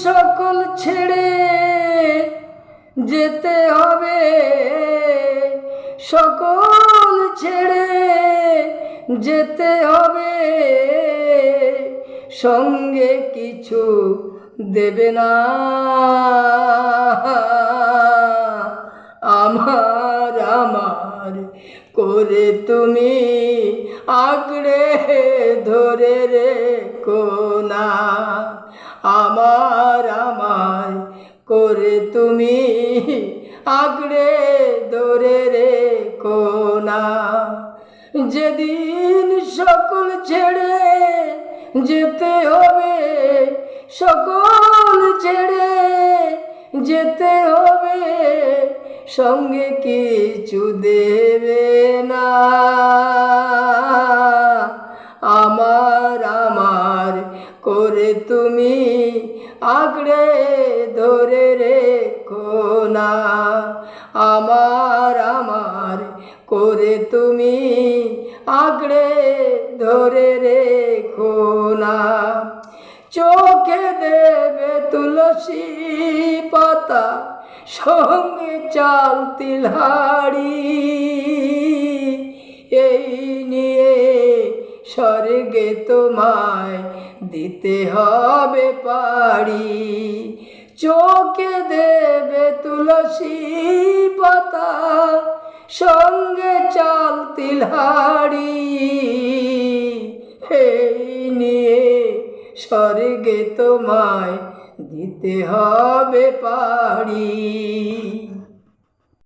সকল ছেড়ে যেতে হবে, সকল ছেড়ে যেতে হবে, সঙ্গে কিছু দেবে না। আমার আমার করে তুমি আঁকড়ে ধরে রেখো না। আমার আমার করে তুমি আঁকড়ে ধরে রেখো না। যেদিন সকল ছেড়ে যেতে হবে, সকল ছেড়ে যেতে হবে, সঙ্গে কিছু দেবে না। আমার আমার করে তুমি আঁকড়ে ধরে রেখো না। আমার আমার করে তুমি আঁকড়ে ধরে রেখো না। চোখে দেবে তুলসী পাতা, সঙ্গে চাল তিলহাড়ি, এই নিয়ে স্বর্গে তোমায় দিতে হবে পাড়ি। চোখে দেবে তুলসী পাতা, সঙ্গে চাল তিলহাড়ি, এই নিয়ে স্বর্গে তোমায় দিতে হবে পাড়ি।